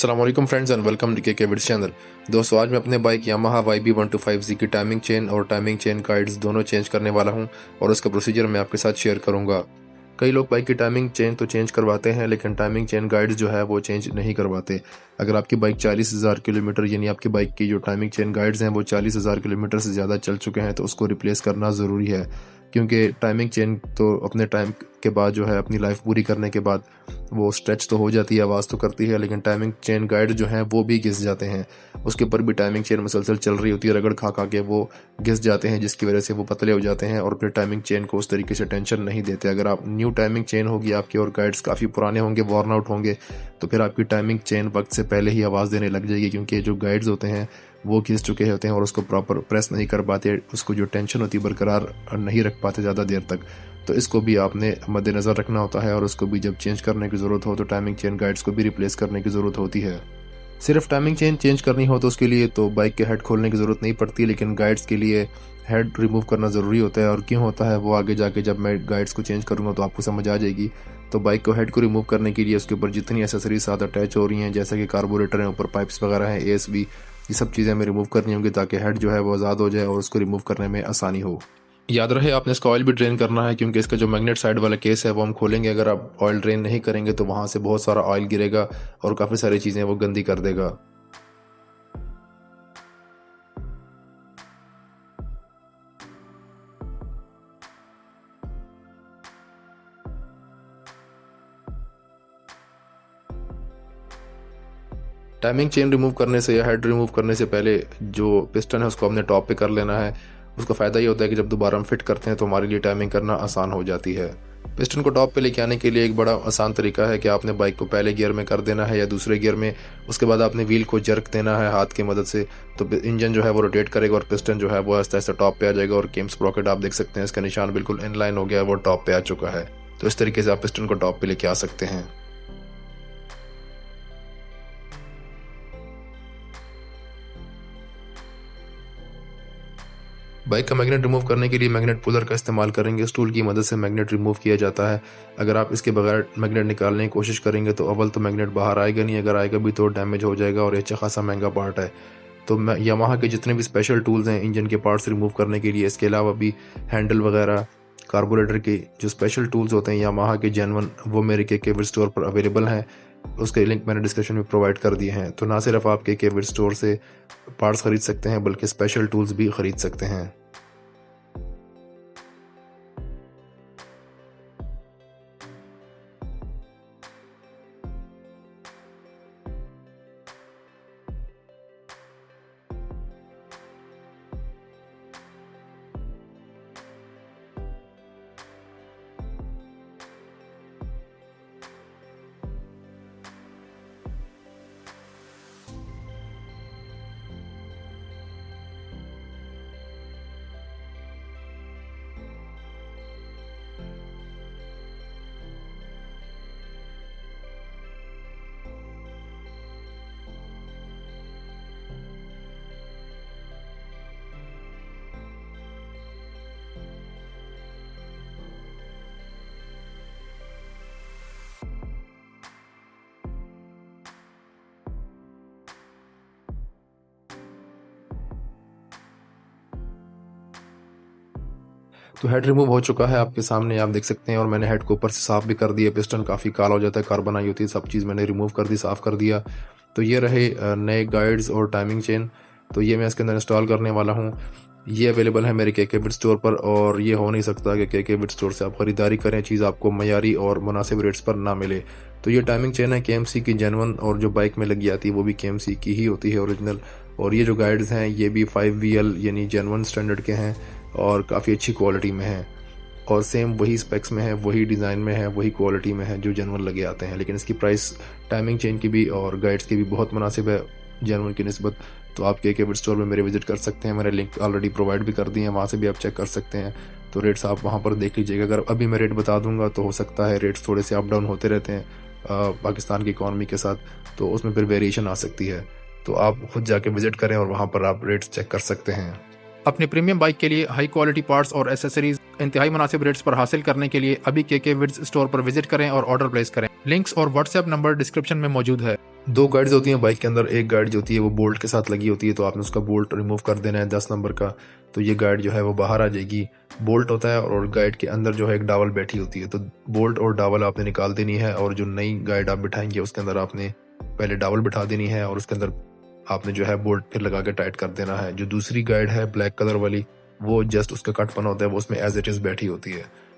अस्सलामुअलैकुम friends and welcome to के विड्स channel. दोस्तों, आज मैं अपने बाइक यामाहा YB125Z की टाइमिंग चेन और टाइमिंग चेन गाइड्स दोनों चेंज करने वाला हूं और उसका प्रोसीजर मैं आपके साथ शेयर करूंगा। कई लोग बाइक की टाइमिंग चेन तो चेंज करवाते हैं, लेकिन टाइमिंग चेन गाइड्स जो है वो चेंज नहीं करवाते। अगर आपकी बाइक 40,000 किलोमीटर यानी आपकी बाइक की जो टाइमिंग चेन गाइड्स हैं वो 40,000 किलोमीटर से ज़्यादा चल चुके हैं तो उसको रिप्लेस करना ज़रूरी है, क्योंकि टाइमिंग चेन तो अपने टाइम के बाद जो है अपनी लाइफ पूरी करने के बाद वो स्ट्रेच तो हो जाती है, आवाज़ तो करती है, लेकिन टाइमिंग चेन गाइड जो हैं वो भी घिस जाते हैं। उसके ऊपर भी टाइमिंग चेन मुसलसल चल रही होती है, रगड़ खा खा के वो घिस जाते हैं, जिसकी वजह से वो पतले हो जाते हैं और फिर टाइमिंग चेन को उस तरीके से टेंशन नहीं देते। अगर आप न्यू टाइमिंग चेन होगी आपकी और गाइड्स काफ़ी पुराने होंगे, वॉर्न आउट होंगे, तो फिर आपकी टाइमिंग चेन वक्त से पहले ही आवाज़ देने लग जाएगी, क्योंकि जो गाइड्स होते हैं वो घिस चुके होते हैं और उसको प्रॉपर प्रेस नहीं कर पाते, उसको जो टेंशन होती है बरकरार नहीं रख पाते ज़्यादा देर तक। तो इसको भी आपने मद्देनज़र रखना होता है और उसको भी जब चेंज करने की ज़रूरत हो तो टाइमिंग चेन गाइड्स को भी रिप्लेस करने की ज़रूरत होती है। सिर्फ टाइमिंग चेन चेंज करनी हो तो उसके लिए तो बाइक के हेड खोलने की ज़रूरत नहीं पड़ती, लेकिन गाइड्स के लिए हेड रिमूव करना ज़रूरी होता है। और क्यों होता है वो आगे जाके जब मैं गाइड्स को चेंज करूँगा तो आपको समझ आ जाएगी। तो बाइक को हेड को रिमूव करने के लिए उसके ऊपर जितनी एसेसरीज साथ अटैच हो रही हैं, जैसे कि कार्बोरेटर हैं, ऊपर पाइप्स वगैरह हैं, ASB, ये सब चीज़ें हमें रिमूव करनी होंगी ताकि हेड जो है वो आज़ाद हो जाए और उसको रिमूव करने में आसानी हो। याद रहे आपने इसका ऑयल भी ड्रेन करना है, क्योंकि इसका जो मैग्नेट साइड वाला केस है वो हम खोलेंगे। अगर आप ऑयल ड्रेन नहीं करेंगे तो वहाँ से बहुत सारा ऑयल गिरेगा और काफ़ी सारी चीज़ें वो गंदी कर देगा। टाइमिंग चेन रिमूव करने से या हेड रिमूव करने से पहले जो पिस्टन है उसको हमने टॉप पे कर लेना है। उसका फ़ायदा ये होता है कि जब दोबारा हम फिट करते हैं तो हमारे लिए टाइमिंग करना आसान हो जाती है। पिस्टन को टॉप पे लेके आने के लिए एक बड़ा आसान तरीका है कि आपने बाइक को पहले गियर में कर देना है या दूसरे गियर में, उसके बाद आपने व्हील को जर्क देना है हाथ की मदद से, तो इंजन जो है वो रोटेट करेगा और पिस्टन जो है वो आहिस्ता आहिस्ता टॉप पे आ जाएगा। और केम स्प्रॉकेट आप देख सकते हैं, इसका निशान बिल्कुल इनलाइन हो गया है, वो टॉप पे आ चुका है। तो इस तरीके से आप पिस्टन को टॉप पे लेके आ सकते हैं। बाइक का मैग्नेट रिमूव करने के लिए मैग्नेट पुलर का इस्तेमाल करेंगे। इस टूल की मदद से मैग्नेट रिमूव किया जाता है। अगर आप इसके बगैर मैग्नेट निकालने की कोशिश करेंगे तो अव्वल तो मैग्नेट बाहर आएगा नहीं, अगर आएगा भी तो डैमेज हो जाएगा और ये अच्छा खासा महंगा पार्ट है। तो यामाहा के जितने भी स्पेशल टूल्स हैं इंजन के पार्ट्स रिमूव करने के लिए, इसके अलावा भी हैंडल वगैरह, कार्बोरेटर के जो स्पेशल टूल्स होते हैं यामाहा के जेन्युइन, वो मेरे के विड स्टोर पर अवेलेबल हैं। उसके लिंक मैंने डिस्क्रिप्शन में प्रोवाइड कर दिए हैं। तो ना सिर्फ आप के विड स्टोर से पार्ट्स खरीद सकते हैं बल्कि स्पेशल टूल्स भी खरीद सकते हैं। तो हेड रिमूव हो चुका है आपके सामने, आप देख सकते हैं, और मैंने हेड को ऊपर से साफ भी कर दिया। पिस्टन काफ़ी काला हो जाता है, कार्बन आई होती है, सब चीज़ मैंने रिमूव कर दी, साफ़ कर दिया। तो ये रहे नए गाइड्स और टाइमिंग चेन। तो ये मैं इसके अंदर इंस्टॉल करने वाला हूँ। ये अवेलेबल है मेरे के विड स्टोर पर, और ये हो नहीं सकता कि के विड स्टोर से आप ख़रीदारी करें, चीज़ आपको मयारी और मुनासिब रेट्स पर ना मिले। तो ये टाइमिंग चेन है KMC की जेन्युइन, और जो बाइक में लगी आती है वो भी KMC की ही होती है ओरिजिनल। और ये जो गाइड्स हैं ये भी 5VL यानी जेन्युइन स्टैंडर्ड के हैं और काफ़ी अच्छी क्वालिटी में हैं, और सेम वही स्पेक्स में है, वही डिज़ाइन में है, वही क्वालिटी में है जो जेन्युइन लगे आते हैं। लेकिन इसकी प्राइस टाइमिंग चेन की भी और गाइड्स की भी बहुत मुनासिब है जेन्युइन की निस्बत। तो आप के विड स्टोर में मेरे विजिट कर सकते हैं, मैंने लिंक ऑलरेडी प्रोवाइड भी कर दिए हैं, वहाँ से भी आप चेक कर सकते हैं। तो रेट्स आप वहाँ पर देख लीजिएगा। अगर अभी मैं रेट बता दूंगा तो हो सकता है रेट्स थोड़े से अप डाउन होते रहते हैं पाकिस्तान की इकॉनमी के साथ, तो उसमें फिर वेरिएशन आ सकती है। तो आप खुद जाके विजिट करें और वहाँ पर आप रेट्स चेक कर सकते हैं। अपनी प्रीमियम बाइक के लिए हाई क्वालिटी पार्ट्स और एसेसरीज इंतहाई मुनासिब रेट्स पर हासिल करने के लिए अभी के विड्स स्टोर पर विजिट करें और ऑर्डर प्लेस करें। लिंक्स और व्हाट्सएप नंबर डिस्क्रिप्शन में मौजूद है। 2 गाइड्स होती हैं बाइक के अंदर, एक गाइड जो होती है वो बोल्ट के साथ लगी होती है, तो आपने उसका बोल्ट रिमूव कर देना है 10 नंबर का, तो ये गाइड जो है वो बाहर आ जाएगी। बोल्ट होता है और गाइड के अंदर जो है एक डावल बैठी होती है, तो बोल्ट और डावल आपने निकाल देनी है और जो नई गाइड आप बिठाएंगे उसके अंदर आपने पहले डावल बिठा देनी है और उसके अंदर आपने जो है बोल्ट फिर लगा के टाइट कर देना है। जो दूसरी गाइड है ब्लैक कलर वाली, वो जस्ट उसका कटपना होता है, वो उसमें एज इट इज़ बैठी होती है।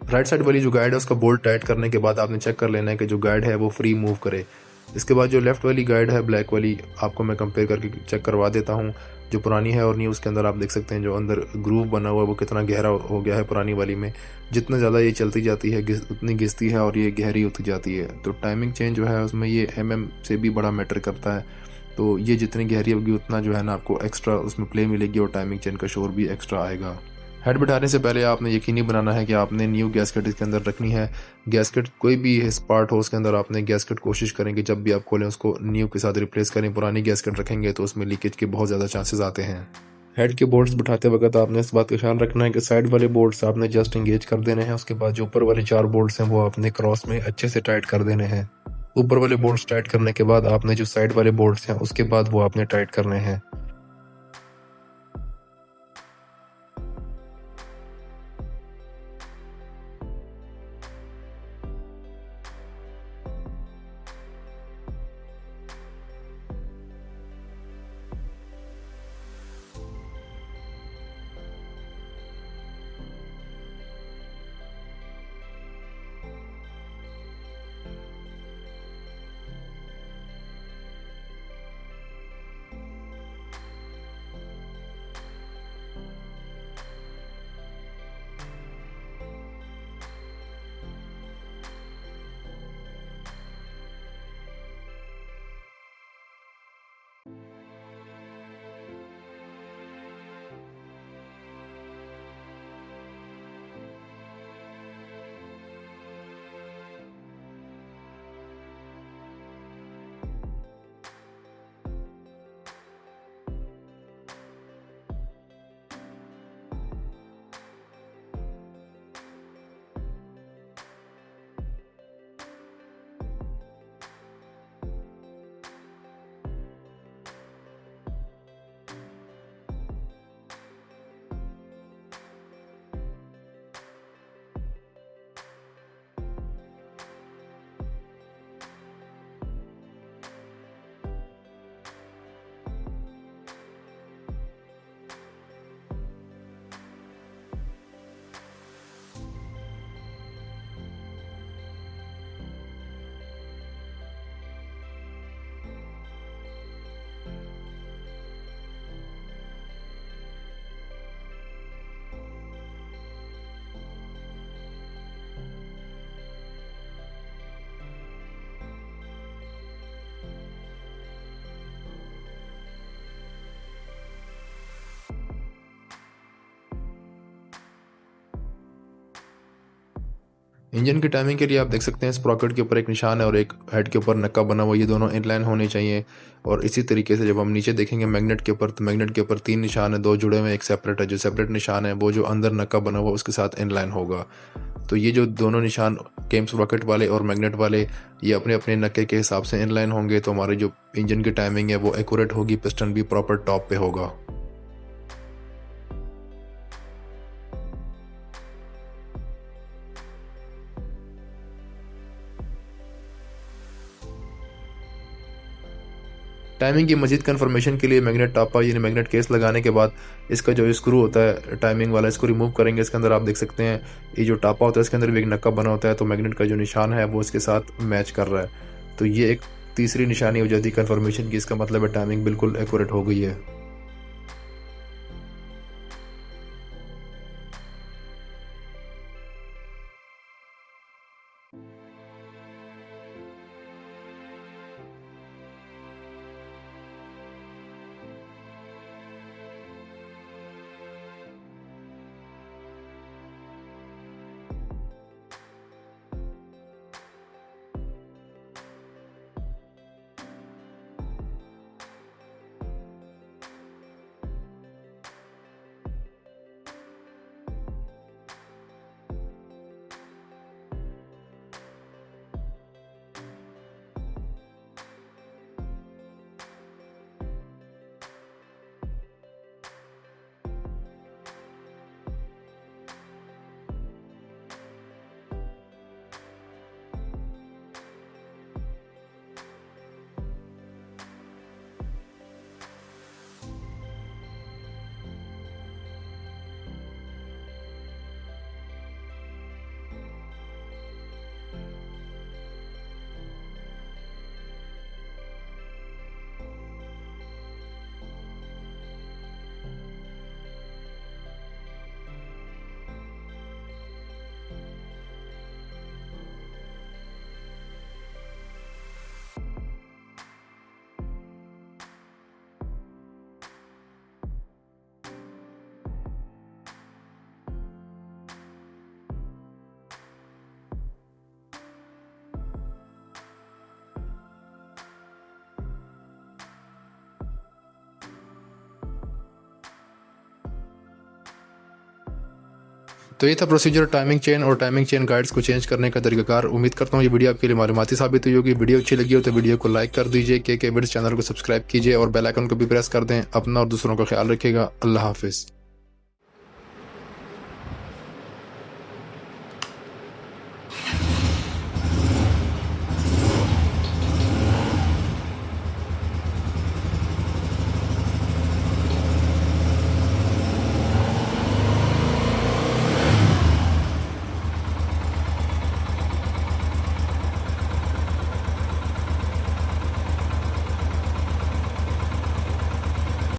राइट साइड वाली जो गाइड है उसका बोल्ट टाइट करने के बाद आपने चेक कर लेना है कि जो गाइड है वो फ्री मूव करे। इसके बाद जो लेफ्ट वाली गाइड है ब्लैक वाली, आपको मैं कंपेयर करके चेक करवा देता हूँ। जो पुरानी है और न्यू, उसके अंदर आप देख सकते हैं जो अंदर ग्रूव बना हुआ है वो कितना गहरा हो गया है पुरानी वाली में। जितना ज़्यादा ये चलती जाती है उतनी घिसती है और ये गहरी होती जाती है। तो टाइमिंग चेंज जो है उसमें ये से भी बड़ा मैटर करता है। तो ये जितनी गहरी होगी उतना जो है ना आपको एक्स्ट्रा उसमें प्ले मिलेगी और टाइमिंग चेन का शोर भी एक्स्ट्रा आएगा। हेड बिठाने से पहले आपने यकीनी बनाना है कि आपने न्यू गैस्केट इसके अंदर रखनी है। गैस्केट कोई भी पार्ट हो उसके अंदर आपने गैस्केट कोशिश करें कि जब भी आप खोलें उसको न्यू के साथ रिप्लेस करें। पुरानी गैस्केट रखेंगे तो उसमें लीकेज के बहुत ज़्यादा चांसेस आते हैं। हेड के बोल्ट्स बिठाते वक्त आपने इस बात का ख्याल रखना है कि साइड वाले बोल्ट्स आपने जस्ट इंगेज कर देने हैं। उसके बाद जो ऊपर वाले 4 बोल्ट्स हैं वो आपने क्रॉस में अच्छे से टाइट कर देने हैं। ऊपर वाले बोल्ट्स टाइट करने के बाद आपने जो साइड वाले बोल्ट्स हैं उसके बाद वो आपने टाइट करने हैं। इंजन की टाइमिंग के लिए आप देख सकते हैं स्प्रॉकेट के ऊपर एक निशान है और एक हेड के ऊपर नक्का बना हुआ, ये दोनों इनलाइन होने चाहिए। और इसी तरीके से जब हम नीचे देखेंगे मैग्नेट के ऊपर, तो मैग्नेट के ऊपर 3 निशान है, 2 जुड़े हुए हैं, एक सेपरेट है। जो सेपरेट निशान है वो जो अंदर नक्का बना हुआ उसके साथ इनलाइन होगा। तो ये जो दोनों निशान केम स्प्रॉकेट वाले और मैग्नेट वाले, ये अपने अपने नक्के के हिसाब से इनलाइन होंगे, तो हमारी जो इंजन की टाइमिंग है वो एक्यूरेट होगी, पिस्टन भी प्रॉपर टॉप पे होगा। टाइमिंग की मजीद कंफर्मेशन के लिए मैग्नेट टापा यानी मैग्नेट केस लगाने के बाद इसका जो स्क्रू होता है टाइमिंग वाला, इसको रिमूव करेंगे। इसके अंदर आप देख सकते हैं ये जो टापा होता है इसके अंदर भी एक नक्का बना होता है, तो मैग्नेट का जो निशान है वो इसके साथ मैच कर रहा है। तो ये एक तीसरी निशानी हो जाती है कंफर्मेशन की, इसका मतलब है टाइमिंग बिल्कुल एक्यूरेट हो गई है। तो ये था प्रोसीजर टाइमिंग चेन और टाइमिंग चेन गाइड्स को चेंज करने का तरीकाकार। उम्मीद करता हूँ ये वीडियो आपके लिए मालूमाती साबित हुई होगी। वीडियो अच्छी लगी हो तो वीडियो को लाइक कर दीजिए, के विड्स चैनल को सब्सक्राइब कीजिए और बेल आइकन को भी प्रेस कर दें। अपना और दूसरों का ख्याल रखिएगा। अल्लाह हाफिज़।